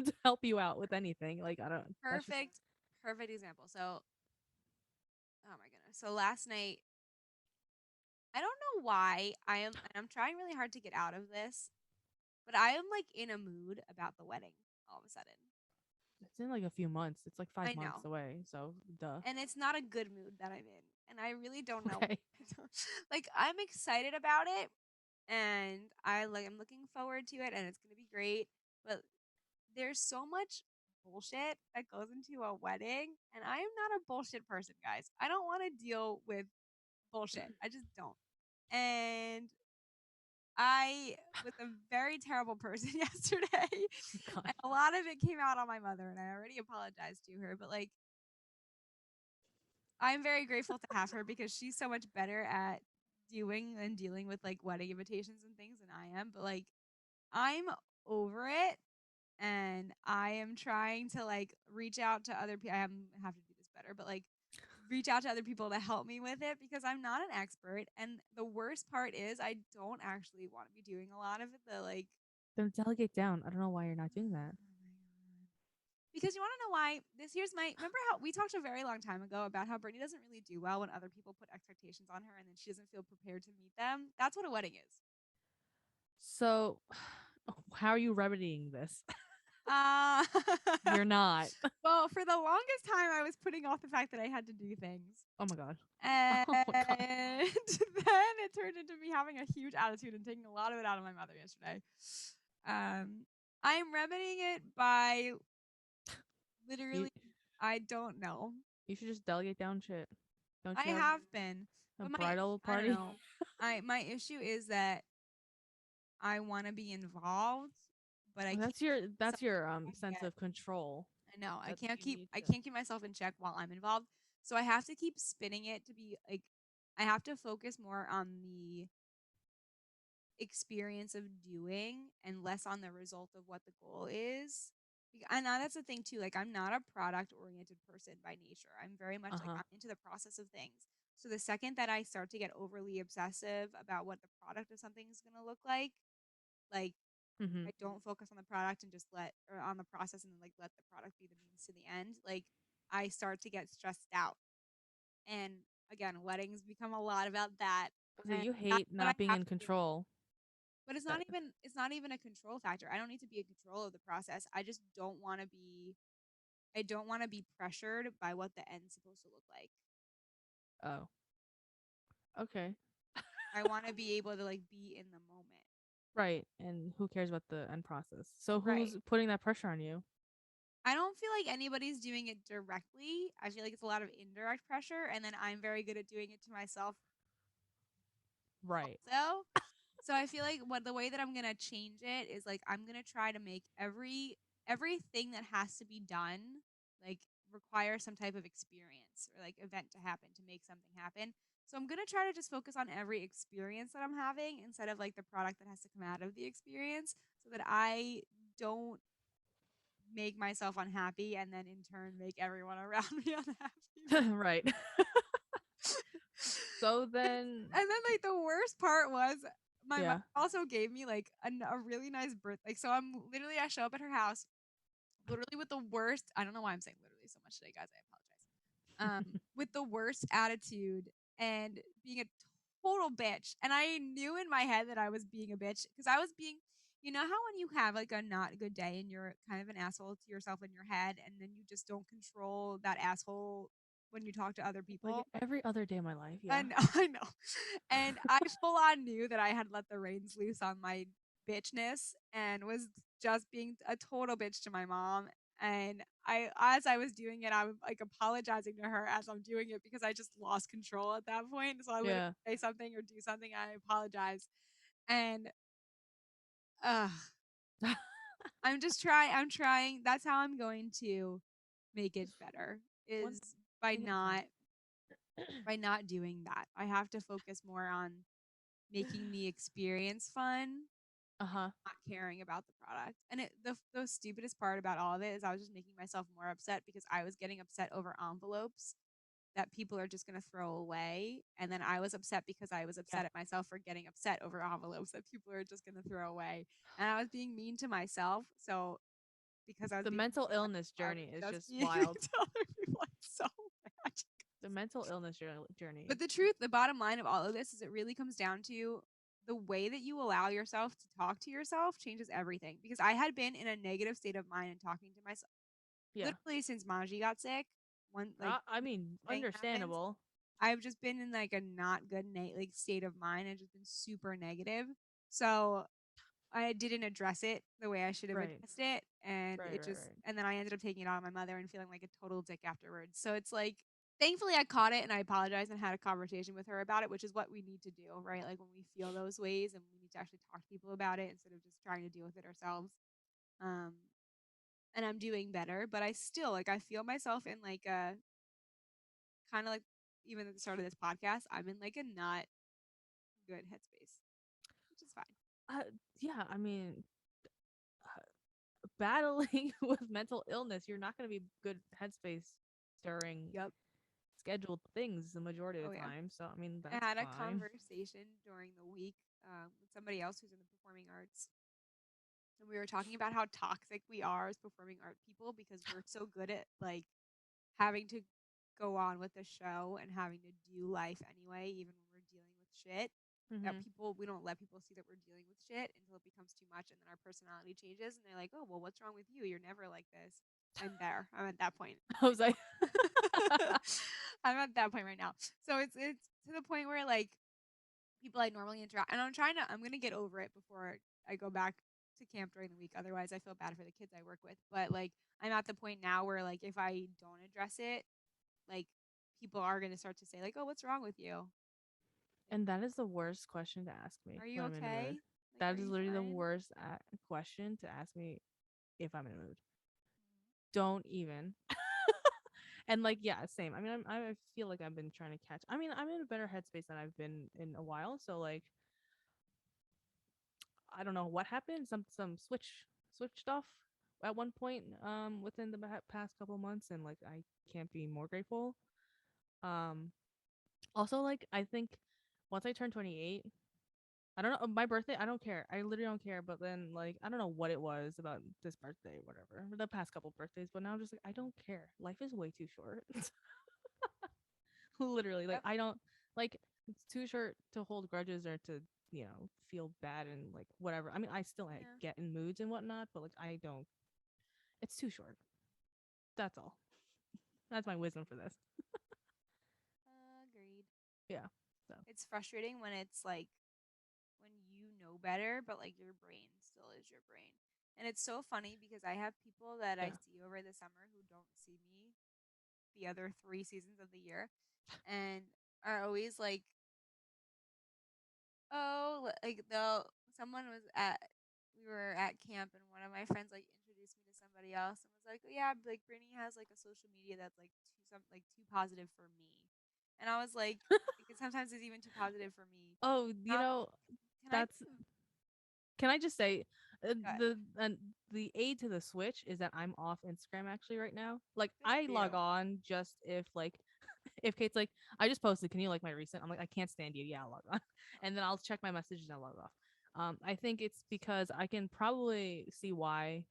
to help you out with anything. Like I don't. That's just Perfect, perfect example. So, oh my goodness. So last night, I don't know why and I'm trying really hard to get out of this, but I am like in a mood about the wedding all of a sudden. it's in like a few months. It's like I 5 months know. away. So duh. And it's not a good mood that I'm in. And I really don't know. Okay. Like I'm excited about it and I'm looking forward to it and it's gonna be great. But there's so much bullshit that goes into a wedding, and I am not a bullshit person, guys. I don't want to deal with bullshit. I just don't. And I was a very terrible person yesterday, God. and a lot of it came out on my mother, and I already apologized to her. But like, I'm very grateful to have her because she's so much better at doing and dealing with like wedding invitations and things than I am. But like, I'm over it and I am trying to like reach out to other people. Have to do this better, but like reach out to other people to help me with it because I'm not an expert. And the worst part is I don't actually want to be doing a lot of it. The like, Then delegate down. I don't know why you're not doing that. because you want to know why? This here's my remember how we talked a very long time ago about how Brittany doesn't really do well when other people put expectations on her and then she doesn't feel prepared to meet them. That's what a wedding is. So, how are you remedying this? Uh, You're not. well, for the longest time, I was putting off the fact that I had to do things. Oh my god. And Oh my god. then it turned into me having a huge attitude and taking a lot of it out of my mother yesterday. I'm remedying it by You literally, I don't know. you should just delegate down shit. Don't I you have have been, a but bridal I don't party? know. My issue is that I want to be involved, but I can't That's your keep myself that's in your check sense yet. of control. I know That you need I to. can't keep myself in check while I'm involved. So I have to keep spinning it to be like I have to focus more on the experience of doing and less on the result of what the goal is. And that's the thing too. Like I'm not a product oriented person by nature. I'm very much like Uh-huh. I'm into the process of things. So the second that I start to get overly obsessive about what the product of something is going to look like Mhm. I don't focus on the product and just let or on the process and like let the product be the means to the end, like I start to get stressed out. And again, weddings become a lot about that. So And you that's hate what I not being have in to do. control. But That it's not even a control factor. I don't need to be in control of the process. I just don't want to be I don't want to be pressured by what the end's supposed to look like. oh, okay. I want to be able to like be in the moment. Right. And who cares about the end process? So Right. who's putting that pressure on you? I don't feel like anybody's doing it directly. I feel like it's a lot of indirect pressure, and then I'm very good at doing it to myself Right. also. So I feel like what the way that I'm gonna change it is like I'm gonna try to make everything that has to be done like require some type of experience or like event to happen to make something happen. So I'm gonna try to just focus on every experience that I'm having instead of like the product that has to come out of the experience so that I don't make myself unhappy and then in turn make everyone around me unhappy. Right. So then, And then like the worst part was my mom yeah. also gave me like a really nice birth. Like so, I show up at her house literally with the worst. I don't know why I'm saying literally so much today, guys. I apologize. With the worst attitude and being a total bitch. And I knew in my head that I was being a bitch because I was being. You know how when you have like a not good day and you're kind of an asshole to yourself in your head, and then you just don't control that asshole when you talk to other Like people. every other day of my life, I yeah. know, I know. And I full on knew that I had let the reins loose on my bitchness and was just being a total bitch to my mom. And as I was doing it, I was like apologizing to her as I'm doing it because I just lost control at that point. So I literally Yeah. say something or do something, and I apologize. And I'm trying. That's how I'm going to make it Just better one is by thing at a time. not doing that. I have to focus more on making the experience fun and Uh-huh. not caring about the product. And the stupidest part about all of it is I was just making myself more upset because I was getting upset over envelopes that people are just going to throw away. And then I was upset because I was Yeah. upset at myself for getting upset over envelopes that people are just going to throw away. And I was being mean to myself. So because I was The being mean mental to illness myself, I was journey is just just being mean wild. to other people. I'm so mad. The mental illness journey. But the truth, the bottom line of all of this is it really comes down to the way that you allow yourself to talk to yourself changes everything. Because I had been in a negative state of mind and talking to myself Yeah. literally since Maji got sick. One like I mean, thing happened. understandable. I've just been in like a not good like state of mind and just been super negative. So I didn't address it the way I should have Right. addressed it, and Right, it right, just right. and then I ended up taking it out on my mother and feeling like a total dick afterwards. So it's like thankfully I caught it and I apologized and had a conversation with her about it, which is what we need to do, right? Like when we feel those ways and we need to actually talk to people about it instead of just trying to deal with it ourselves. Um and I'm doing better, but I still like I feel myself in like a kind of like even at the start of this podcast, I'm in like a not good headspace, which is fine. Uh, yeah, I mean, battling with mental illness, you're not going to be good headspace during Yep. scheduled things the majority of Oh the yeah. time. So, I mean, I that's had a fine. conversation during the week with somebody else who's in the performing arts, and we were talking about how toxic we are as performing art people because we're so good at like having to go on with the show and having to do life anyway, even when we're dealing with shit. That Hmm. people we don't let people see that we're dealing with shit until it becomes too much, and then our personality changes, and they're like, "Oh, well, what's wrong with you? You're never like this." I'm there. I'm at that point I right was like, now. I'm at that point right now. So it's to the point where like people I normally interact, and I'm gonna get over it before I go back to camp during the week. Otherwise, I feel bad for the kids I work with. But like, I'm at the point now where like if I don't address it, like people are gonna start to say like, "Oh, what's wrong with you? Like, and that is the worst question to ask me are you when I'm in a mood. okay? Like, That are is you literally the fine?" worst question to ask me if I'm in a mood. Don't even. And like, yeah, same. I mean, I feel like I've been trying to catch. I mean, I'm in a better headspace than I've been in a while. So like, I don't know what happened. Some switch stuff at one point within the past couple months, and like I can't be more grateful. Um, also like I think once I turn 28, I don't know my birthday. I don't care. I literally don't care. But then like I don't know what it was about this birthday, whatever, the past couple birthdays. But now I'm just like I don't care. Life is way too short. Literally, like Yep. I don't like it's too short to hold grudges or to feel bad and like whatever. I mean, I still Yeah. get in moods and whatnot, but like I don't. It's too short. That's all. That's my wisdom for this. Agreed. Yeah. So It's frustrating when it's like when you know better, but like your brain still is your brain. And it's so funny because I have people that I yeah. see over the summer who don't see me the other 3 seasons of the year and are always like, oh, like though someone was at we were at camp and one of my friends like introduced me to somebody else and was like, oh, yeah, like Brittany has like a social media that's like too positive for me, and I was like, sometimes it's even too positive for me. Oh, Um, can I? that's. Can I just say, God, the aid to the switch is that I'm off Instagram actually right now. Like good I for log you. on just if like if Kate's like, I just posted, can you like my recent? I'm like, I can't stand you. Yeah, I'll log on. And then I'll check my messages and I'll log off. I think it's because I can probably see why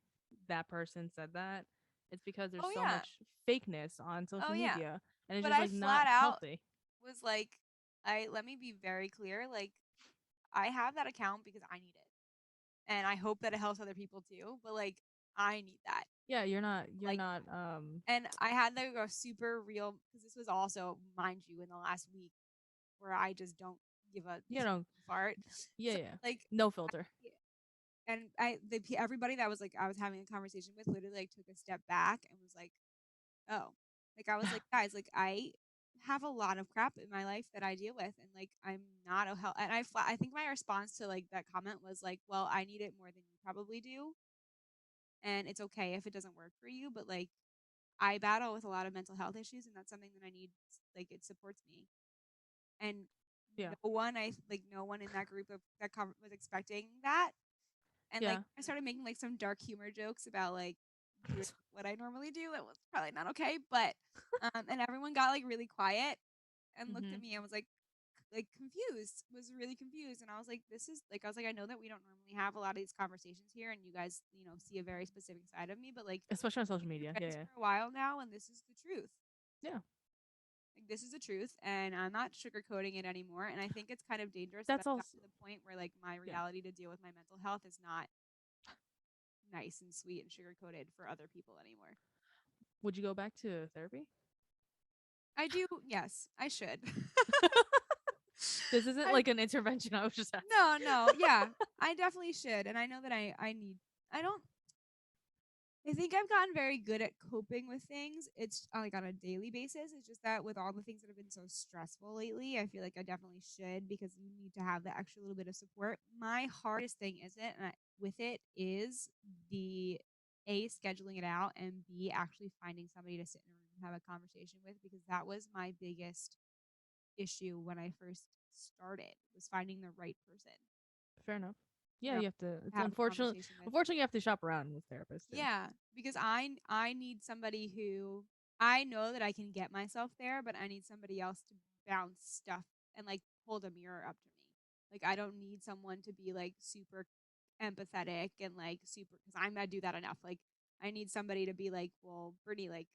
that person said that. It's because there's Oh so yeah, much fakeness on oh social yeah. media and it's But just I like not flat out healthy. was like, I let me be very clear. Like, I have that account because I need it, and I hope that it helps other people too. But like, I need that. Yeah, you're Like, not and I had like a super real because this was also, mind you, in the last week where I just don't give a you know, fart. yeah, So yeah. like, No filter. and everybody that was like I was having a conversation with literally like took a step back and was like, oh, like I was like, guys, like I have a lot of crap in my life that I deal with, and like I'm not a help. And I think my response to like that comment was like, well, I need it more than you probably do, and it's okay if it doesn't work for you, but like I battle with a lot of mental health issues, and that's something that I need. Like it supports me, and Yeah. no one in that group of was expecting that, and like Yeah. I started making like some dark humor jokes about like doing what I normally do. That was probably not okay, but and everyone got like really quiet and looked at Mhm. me and was like confused, was really confused, and I was like, this is like I was like, I know that we don't normally have a lot of these conversations here, and you guys see a very specific side of me, but like Especially on social been media. your Yeah, friends yeah. for a while now, and this is the truth. Yeah. Like this is the truth, and I'm not sugarcoating it anymore. And I think it's kind of dangerous that That's I've gotten also to the point where like my yeah. reality to deal with my mental health is not nice and sweet and sugarcoated for other people anymore. Would you go back to therapy? I do, yes, I should. This isn't I like an intervention. I was just asking. no, no, yeah, I definitely should, and I know that I need. I don't. I think I've gotten very good at coping with things. It's like on a daily basis. It's just that with all the things that have been so stressful lately, I feel like I definitely should because you need to have the extra little bit of support. My hardest thing isn't with it is the A, scheduling it out, and B, actually finding somebody to sit in a room and have a conversation with, because that was my biggest issue when I first started, was finding the right person, Fair enough. you Yeah, know, you have to. to It's have a unfortunate. conversation with. Unfortunately, you have to shop around with therapists too. Yeah, because I need somebody who, I know that I can get myself there, but I need somebody else to bounce stuff and like hold a mirror up to me. Like I don't need someone to be like super empathetic and like super, because I'm not do that enough. Like I need somebody to be like, well, Brittany, like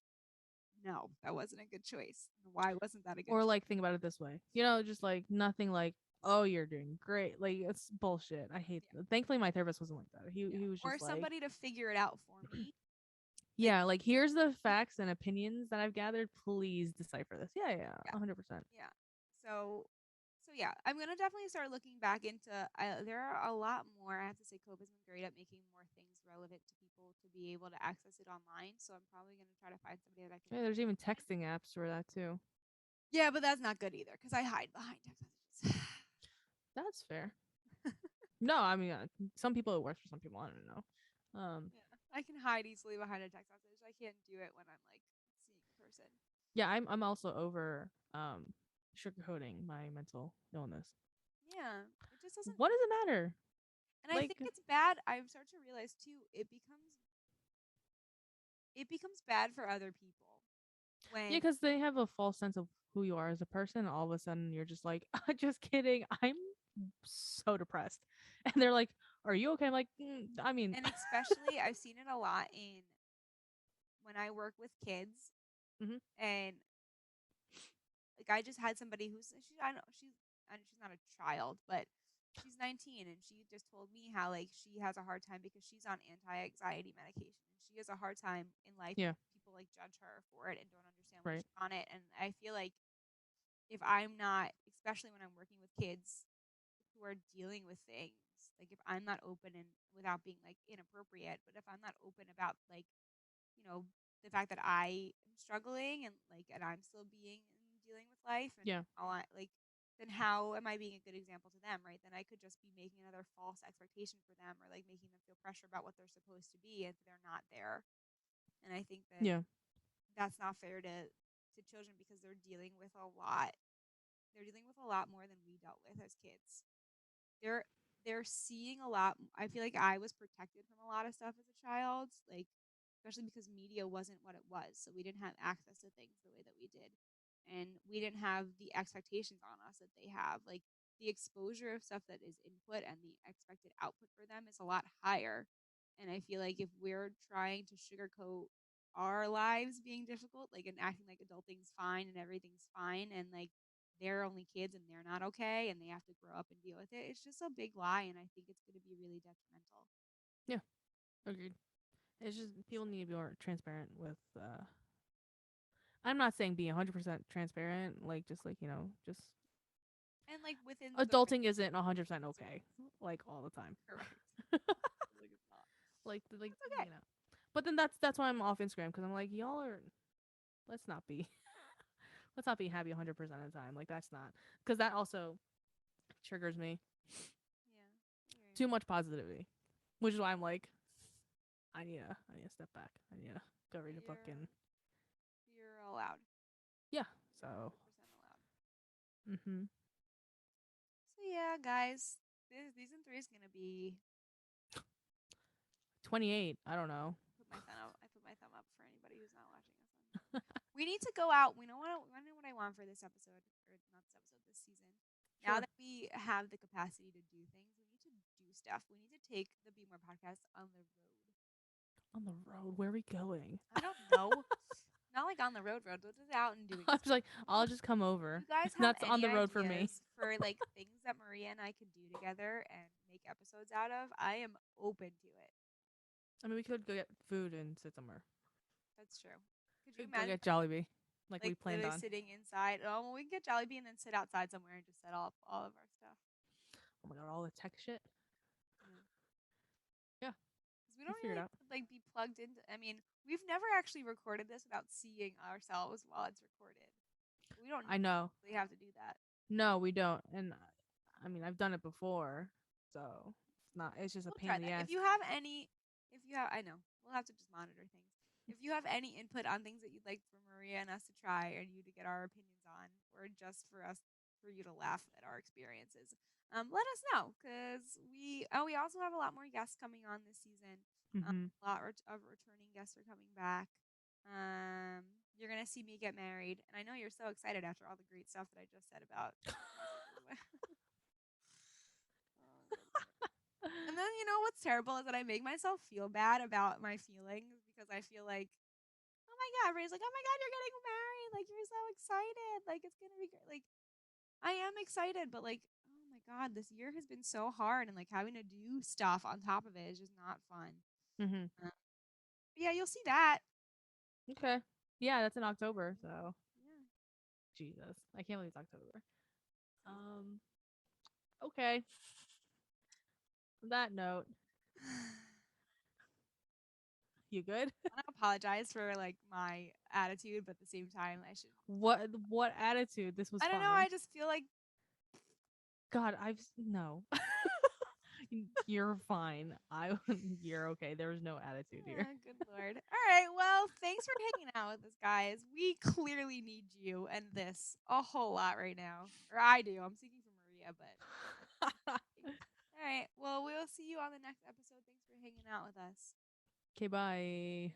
no, that wasn't a good choice. Why wasn't that a good Or choice? like think about it this way. Just like nothing like, oh, you're doing great. Like it's bullshit. I hate Yeah, that. Thankfully my therapist wasn't like that. He yeah. he was Or just like, somebody to figure it out for me. Like yeah, like here's the facts and opinions that I've gathered. Please decipher this. Yeah, yeah, yeah. 100%. Yeah. So so yeah, I'm gonna definitely start looking back into. There are a lot more. I have to say, Cope has been great at making more things relevant to people to be able to access it online. So I'm probably gonna try to find somebody that I can Yeah, work there's even with. texting apps for that too. Yeah, but that's not good either because I hide behind text messages. That's fair. No, I mean, some people it works for some people. I don't know. Yeah, I can hide easily behind a text message. I can't do it when I'm like seeing a person. Yeah, I'm also over sugarcoating my mental illness. Yeah, it just doesn't. What does it matter? And I Like, think it's bad. I'm starting to realize too. It becomes bad for other people yeah, when. because they have a false sense of who you are as a person. All of a sudden, you're just like, just kidding. I'm so depressed, and they're like, "Are you okay?" I'm like, I mean, And especially I've seen it a lot in when I work with kids, mhm. and like I just had somebody who's she's I don't she's not a child, but she's 19 and she just told me how like she has a hard time because she's on anti-anxiety medication and she has a hard time in life Yeah. because people like judge her for it and don't understand why Right. she's on it. And I feel like if I'm not, especially when I'm working with kids who are dealing with things, like if I'm not open and without being like inappropriate, but if I'm not open about like, you know, the fact that I am struggling and like and I'm still being and dealing with life and Yeah. how I like then how am I being a good example to them, right? Then I could just be making another false expectation for them or like making them feel pressure about what they're supposed to be and they're not there. And I think that Yeah. that's not fair to children because they're dealing with a lot. They're dealing with a lot more than we dealt with as kids. They're they're seeing a lot. I feel like I was protected from a lot of stuff as a child, like especially because media wasn't what it was. So we didn't have access to things the way that we did. And we didn't have the expectations on us that they have. Like the exposure of stuff that is input and the expected output for them is a lot higher. And I feel like if we're trying to sugarcoat our lives being difficult, like and acting like adulting's fine and everything's fine and like they're only kids and they're not okay and they have to grow up and deal with it. It's just a big lie and I think it's going to be really detrimental. Yeah. Agreed. It's just people need to be more transparent with. I'm not saying be 100% transparent. Like just like just And like within the adulting isn't 100% okay. concerns. Like all the time. Correct. Like it's not. Like That's okay. But then that's why I'm off Instagram because I'm like y'all are. Let's not be. Let's not be happy 100% of the time. Like that's not because that also triggers me. Yeah. I Too much positivity, which is why I'm like, I need to step back. I need to go read a book and you're allowed. yeah. So 100% allowed. mhm. So yeah, guys, this season 3 is gonna be. 28. I don't know. Put my thumb up. I put my thumb up for anybody who's not watching us on. We need to go out. We know what I want for this episode, or not this episode, this season. Now Sure. that we have the capacity to do things, we need to do stuff. We need to take the Be More podcast on the road. On the road, where are we going? I don't know. Not like on the road, but just out and doing I was stuff. like, I'll just come over. You guys have That's on any the road for me. ideas for like things that Maria and I could do together and make episodes out of? I am open to it. I mean, we could go get food and sit somewhere. That's true. Could We you could go imagine get Jollibee, like we like planned literally on. sitting inside? Oh, well, we can get Jollibee and then sit outside somewhere and just set up all of our stuff. Oh my god, all the tech shit. Yeah. Yeah, Because we we don't figured really out. like be plugged into. I mean, we've never actually recorded this without seeing ourselves while it's recorded. We don't I know. really have to do that. No, we don't. And I mean, I've done it before, so it's not. It's just a We'll pain try in the that. ass. If you have any, if you have, I know we'll have to just monitor things. If you have any input on things that you'd like for Maria and us to try, or you to get our opinions on, or just for us for you to laugh at our experiences, let us know because we also have a lot more guests coming on this season. Mm-hmm. A lot of returning guests are coming back. You're gonna see me get married, and I know you're so excited after all the great stuff that I just said about. Oh, good lord. And then you know what's terrible is that I make myself feel bad about my feelings because I feel like, oh my god, everybody's like, oh my god, you're getting married, like you're so excited, like it's gonna be great. Like I am excited, but like, oh my god, this year has been so hard, and like having to do stuff on top of it is just not fun. Mm-hmm. Yeah, you'll see that. Okay. Yeah, that's in October. So Yeah. Jesus, I can't believe it's October. Um. Okay. On that note, you good? I want to apologize for like my attitude, but at the same time, I should. What attitude? This was I don't know. fine. I just feel like God, no. You're fine. You're okay. There was no attitude here. Good lord. All right. Well, thanks for hanging out with us, guys. We clearly need you and this a whole lot right now. Or I do. I'm speaking for Maria, but. All right. Well, we'll see you on the next episode. Thanks for hanging out with us. Okay, bye.